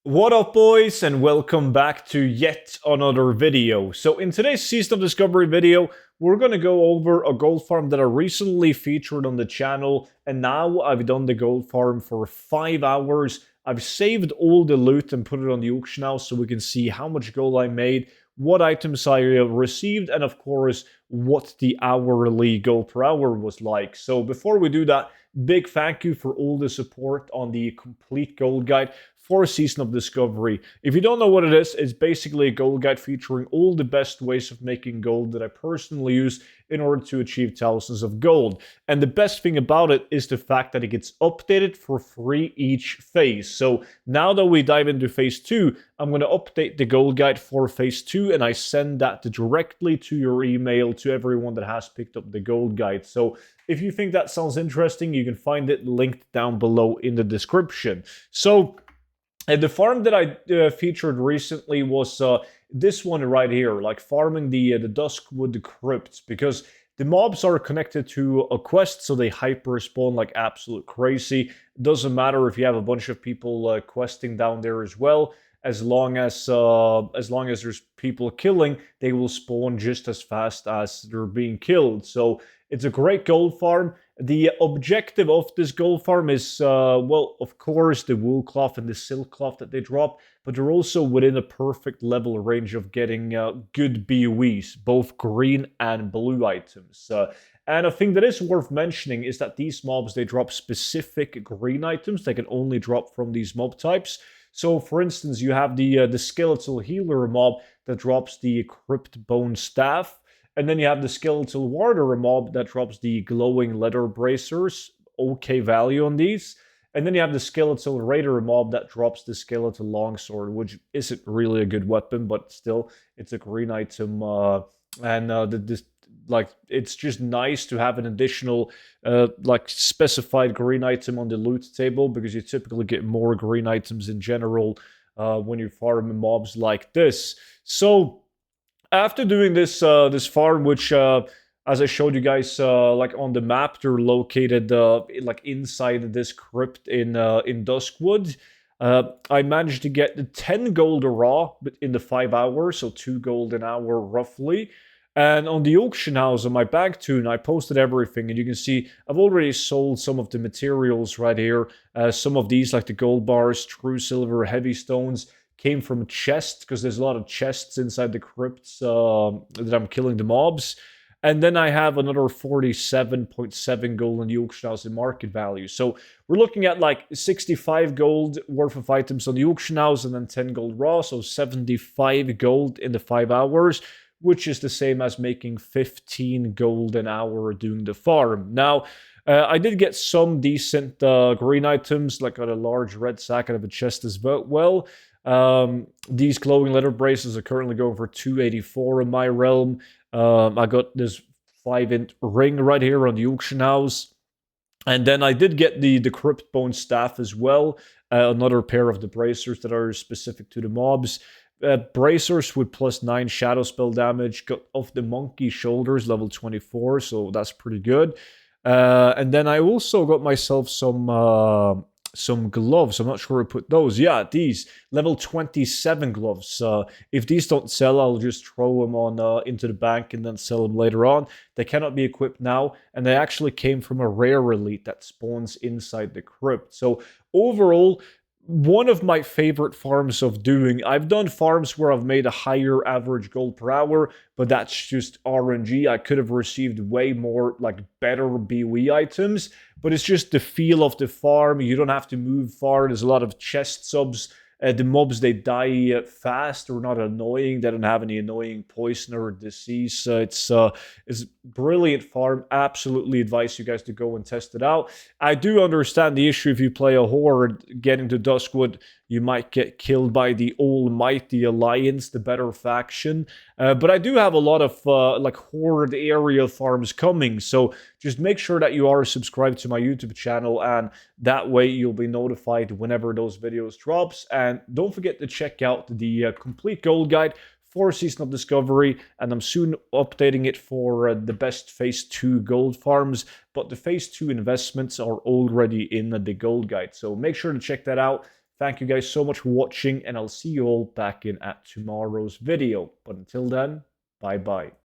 What up, boys, and welcome back to yet another video. So in today's Season of Discovery video, we're going to go over a gold farm that I recently featured on the channel, and now I've done the gold farm for 5 hours. I've saved all the loot and put it on the auction house so we can see how much gold I made, what items I received, and of course, what the hourly gold per hour was like. So before we do that, big thank you for all the support on the complete gold guide for Season of Discovery. If you don't know what it is, it's basically a gold guide featuring all the best ways of making gold that I personally use in order to achieve thousands of gold. And the best thing about it is the fact that it gets updated for free each phase. So now that we dive into phase 2, I'm going to update the gold guide for phase 2, and I send that directly to your email to everyone that has picked up the gold guide. So if you think that sounds interesting, you can find it linked down below in the description. So the farm that I featured recently was this one right here, like farming the Duskwood crypts, because the mobs are connected to a quest, so they hyper spawn like absolute crazy. It doesn't matter if you have a bunch of people questing down there as well. As long as there's people killing, they will spawn just as fast as they're being killed. So it's a great gold farm. The objective of this gold farm is, well, of course, the wool cloth and the silk cloth that they drop, but they're also within a perfect level range of getting good BOEs, both green and blue items. And a thing that is worth mentioning is that these mobs, they drop specific green items. They can only drop from these mob types. So, for instance, you have the skeletal healer mob that drops the crypt bone staff. And then you have the skeletal warrior mob that drops the glowing leather bracers. Okay value on these. And then you have the skeletal raider mob that drops the skeletal longsword, which isn't really a good weapon, but still, it's a green item. It's just nice to have an additional specified green item on the loot table, because you typically get more green items in general when you farm mobs like this. So after doing this farm, which as I showed you guys like on the map, they're located like inside this crypt in Duskwood. I managed to get 10 gold raw in the 5 hours, so 2 gold an hour roughly. And on the auction house on my bank tune, I posted everything, and you can see I've already sold some of the materials right here. Some of these, like the gold bars, true silver, heavy stones, came from chests, because there's a lot of chests inside the crypts that I'm killing the mobs. And then I have another 47.7 gold in the auction house in market value. So we're looking at like 65 gold worth of items on the auction house, and then 10 gold raw, so 75 gold in the 5 hours, which is the same as making 15 gold an hour doing the farm. Now, I did get some decent green items, like got a large red sack out of a chest as well. These glowing leather braces are currently going for 284 in my realm. I got this 5-inch ring right here on the auction house. And then I did get the crypt bone staff as well. Another pair of the bracers that are specific to the mobs. Bracers with +9 shadow spell damage. Got off the monkey shoulders, level 24, so that's pretty good. And then I also got myself some gloves. I'm not sure where I put those. Yeah, these level 27 gloves. If these don't sell, I'll just throw them on into the bank and then sell them later on. They cannot be equipped now, and they actually came from a rare elite that spawns inside the crypt. So overall, one of my favorite farms of doing. I've done farms where I've made a higher average gold per hour, but that's just RNG. I could have received way more, like, better BOE items, but it's just the feel of the farm. You don't have to move far. There's a lot of chest subs. The mobs, they die fast. They're not annoying. They don't have any annoying poison or disease. It's brilliant farm. Absolutely advise you guys to go and test it out. I do understand the issue if you play a horde getting to Duskwood. You might get killed by the Almighty Alliance, the better faction. But I do have a lot of like horde area farms coming. So just make sure that you are subscribed to my YouTube channel, and that way you'll be notified whenever those videos drops. And don't forget to check out the complete gold guide for Season of Discovery, and I'm soon updating it for the best Phase 2 gold farms, but the Phase 2 investments are already in the gold guide, so make sure to check that out. Thank you guys so much for watching, and I'll see you all back in at tomorrow's video. But until then, bye bye.